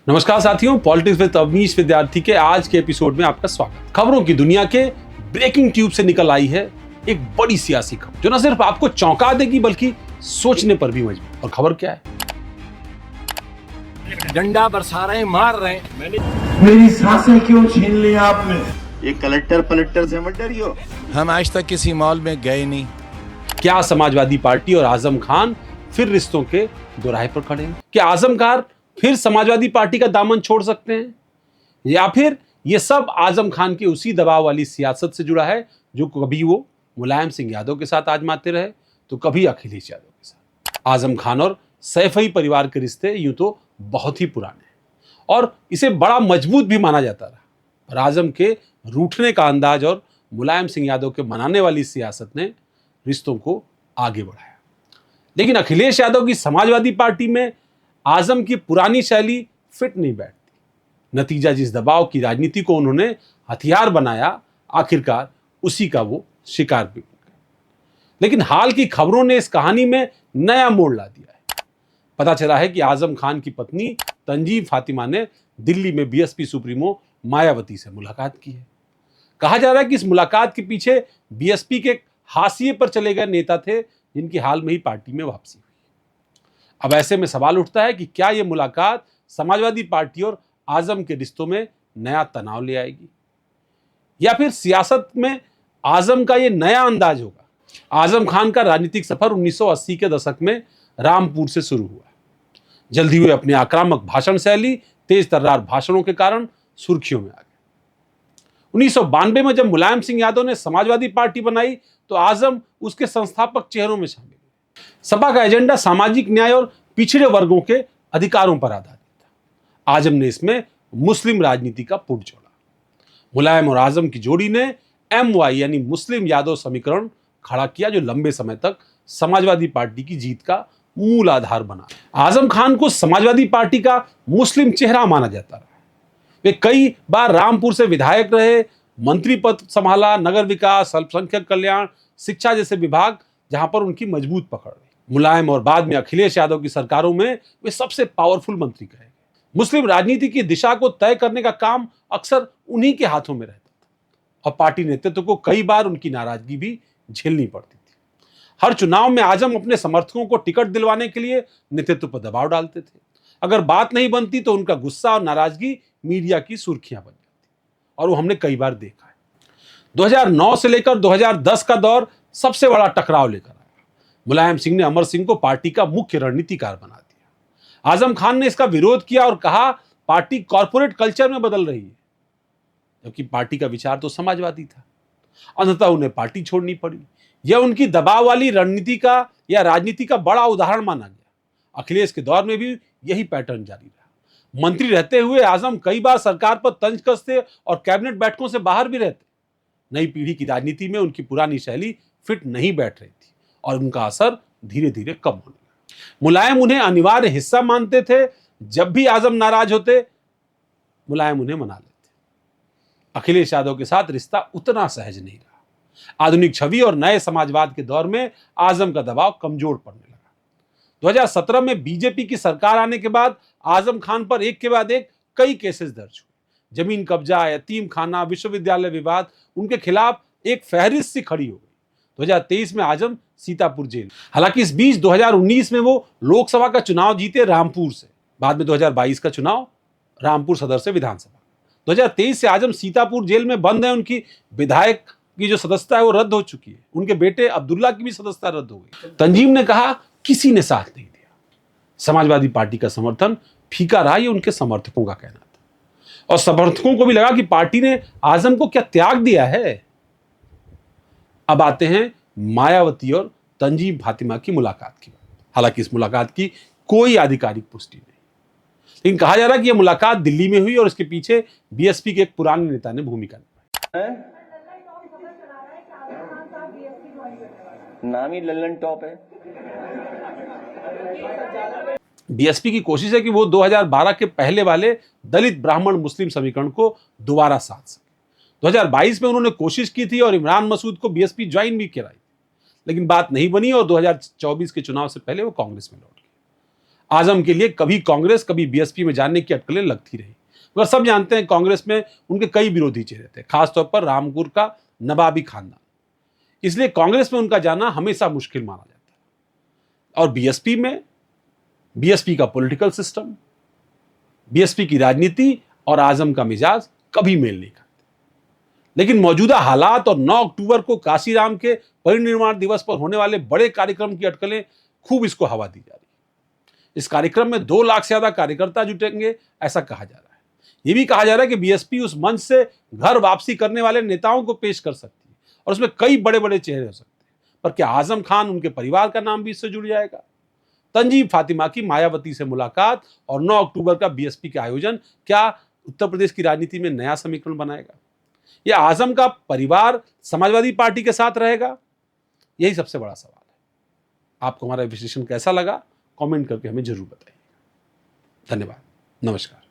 नमस्कार साथियों, politics with Awanish विद्यार्थी के आज के एपिसोड में आपका स्वागत। खबरों की दुनिया के ब्रेकिंग ट्यूब से निकल आई है एक बड़ी सियासी खबर जो न सिर्फ आपको चौंका देगी बल्कि सोचने पर भी मजबूर। और खबर क्या है? डंडा बरसा रहे हैं, मार रहे हैं। मेरी सांसें क्यों छीन ली आपने? ये कलेक्टर से मत डरियो। हम आज तक किसी मॉल में गए नहीं। क्या समाजवादी पार्टी और आजम खान फिर रिश्तों के दोराहे पर खड़े हैं? क्या आजम खान फिर समाजवादी पार्टी का दामन छोड़ सकते हैं, या फिर ये सब आजम खान की उसी दबाव वाली सियासत से जुड़ा है जो कभी वो मुलायम सिंह यादव के साथ आजमाते रहे तो कभी अखिलेश यादव के साथ। आजम खान और सैफई परिवार के रिश्ते यूं तो बहुत ही पुराने हैं और इसे बड़ा मजबूत भी माना जाता रहा, पर आजम के रूठने का अंदाज और मुलायम सिंह यादव के मनाने वाली सियासत ने रिश्तों को आगे बढ़ाया। लेकिन अखिलेश यादव की समाजवादी पार्टी में आजम की पुरानी शैली फिट नहीं बैठती। नतीजा, जिस दबाव की राजनीति को उन्होंने हथियार बनाया, आखिरकार उसी का वो शिकार भी बन गए। लेकिन हाल की खबरों ने इस कहानी में नया मोड़ ला दिया है। पता चला है कि आजम खान की पत्नी तंजीम फातिमा ने दिल्ली में बीएसपी सुप्रीमो मायावती से मुलाकात की है। कहा जा रहा है कि इस मुलाकात के पीछे बीएसपी के हाशिए पर चले गए नेता थे जिनकी हाल में ही पार्टी में वापसी हुई। अब ऐसे में सवाल उठता है कि क्या यह मुलाकात समाजवादी पार्टी और आजम के रिश्तों में नया तनाव ले आएगी, या फिर सियासत में आजम का यह नया अंदाज होगा। आजम खान का राजनीतिक सफर 1980 के दशक में रामपुर से शुरू हुआ। जल्दी हुए अपने आक्रामक भाषण शैली, तेज तर्रार भाषणों के कारण सुर्खियों में आ गए। 1992 में जब मुलायम सिंह यादव ने समाजवादी पार्टी बनाई तो आजम उसके संस्थापक चेहरों में शामिल। सपा का एजेंडा सामाजिक न्याय और पिछड़े वर्गों के अधिकारों पर आधारित था। आजम ने इसमें मुस्लिम राजनीति का पुट जोड़ा। मुलायम और आजम की जोड़ी ने MY यानी मुस्लिम यादव समीकरण खड़ा किया, जो लंबे समय तक समाजवादी पार्टी की जीत का मूल आधार बना। आजम खान को समाजवादी पार्टी का मुस्लिम चेहरा माना जाता रहा। वे कई बार रामपुर से विधायक रहे, मंत्री पद संभाला, नगर विकास, अल्पसंख्यक कल्याण, शिक्षा जैसे विभाग जहां पर उनकी मजबूत पकड़ रही। मुलायम और बाद में अखिलेश यादव की सरकारों में वे सबसे पावरफुल मंत्री कहे गए। मुस्लिम राजनीति की दिशा को तय करने का काम अक्सर उन्हीं के हाथों में रहता था और पार्टी नेतृत्व को कई बार उनकी नाराजगी भी झेलनी पड़ती थी। हर चुनाव में आजम अपने समर्थकों को टिकट दिलवाने के लिए नेतृत्व पर दबाव डालते थे। अगर बात नहीं बनती तो उनका गुस्सा और नाराजगी मीडिया की सुर्खियां बन जाती, और वो हमने कई बार देखा है। 2009 से लेकर 2010 का दौर सबसे बड़ा टकराव लेकर आया। मुलायम सिंह ने अमर सिंह को पार्टी का मुख्य रणनीतिकार बना दिया। आजम खान ने इसका विरोध किया और कहा पार्टी कॉर्पोरेट कल्चर में बदल रही है, जबकि पार्टी का विचार तो समाजवादी था। अंततः उन्हें पार्टी छोड़नी पड़ी। यह उनकी दबाव वाली रणनीति का या राजनीति का बड़ा उदाहरण माना गया। अखिलेश के दौर में भी यही पैटर्न जारी रहा। मंत्री रहते हुए आजम कई बार सरकार पर तंज कसते और कैबिनेट बैठकों से बाहर भी रहते। नई पीढ़ी की राजनीति में उनकी पुरानी शैली फिट नहीं बैठ रही थी और उनका असर धीरे धीरे कम होने लगा। मुलायम उन्हें अनिवार्य हिस्सा मानते थे। जब भी आजम नाराज होते, मुलायम उन्हें मना लेते। अखिलेश यादव के साथ रिश्ता उतना सहज नहीं रहा। आधुनिक छवि और नए समाजवाद के दौर में आजम का दबाव कमजोर पड़ने लगा। 2017 में बीजेपी की सरकार आने के बाद आजम खान पर एक के बाद एक कई केसेस दर्ज हुए। जमीन कब्जा, यतीम खाना, विश्वविद्यालय विवाद, उनके खिलाफ एक फहरिस्त सी खड़ी हो गई। 2023 में आजम सीतापुर जेल। हालांकि इस बीच 2019 में वो लोकसभा का चुनाव जीते रामपुर से। बाद में 2022 का चुनाव रामपुर सदर से विधानसभा। 2023 से आजम सीतापुर जेल में बंद है। उनकी विधायक की जो सदस्यता है वो रद्द हो चुकी है। उनके बेटे अब्दुल्ला की भी सदस्यता रद्द हो गई। तंजीम ने कहा किसी ने साथ नहीं दिया। समाजवादी पार्टी का समर्थन फीका रहा, ये उनके समर्थकों का कहना था। और समर्थकों को भी लगा कि पार्टी ने आजम को क्या त्याग दिया है। अब आते हैं मायावती और तंजीम फातिमा की मुलाकात की बात। हालांकि इस मुलाकात की कोई आधिकारिक पुष्टि नहीं, लेकिन कहा जा रहा है कि यह मुलाकात दिल्ली में हुई और इसके पीछे बीएसपी के एक पुराने नेता ने भूमिका निभाई। नाम ही लल्लन टॉप है। बीएसपी की कोशिश है कि वो 2012 के पहले वाले दलित ब्राह्मण मुस्लिम समीकरण को दोबारा साध सके। 2022 में उन्होंने कोशिश की थी और इमरान मसूद को बीएसपी ज्वाइन भी कराई, लेकिन बात नहीं बनी और 2024 के चुनाव से पहले वो कांग्रेस में लौट गए। आजम के लिए कभी कांग्रेस कभी बीएसपी में जाने की अटकलें लगती रही, मगर सब जानते हैं कांग्रेस में उनके कई विरोधी चेहरे थे, खासतौर पर रामपुर का नवाबी खानदान। इसलिए कांग्रेस में उनका जाना हमेशा मुश्किल माना जाता है। और बीएसपी में बीएसपी का पॉलिटिकल सिस्टम, बीएसपी की राजनीति और आजम का मिजाज कभी मेल नहीं खाते। लेकिन मौजूदा हालात और 9 अक्टूबर को काशीराम के परिनिर्वाण दिवस पर होने वाले बड़े कार्यक्रम की अटकलें खूब इसको हवा दी जा रही है। इस कार्यक्रम में 2 लाख से ज्यादा कार्यकर्ता जुटेंगे, ऐसा कहा जा रहा है। यह भी कहा जा रहा है कि बीएसपी उस मंच से घर वापसी करने वाले नेताओं को पेश कर सकती है और उसमें कई बड़े बड़े चेहरे हो सकते हैं। पर क्या आजम खान, उनके परिवार का नाम भी इससे जुड़ जाएगा? तंजीम फातिमा की मायावती से मुलाकात और 9 अक्टूबर का बीएसपी के आयोजन क्या उत्तर प्रदेश की राजनीति में नया समीकरण बनाएगा? या आजम का परिवार समाजवादी पार्टी के साथ रहेगा? यही सबसे बड़ा सवाल है। आपको हमारा विश्लेषण कैसा लगा? कमेंट करके हमें जरूर बताइए। धन्यवाद। नमस्कार।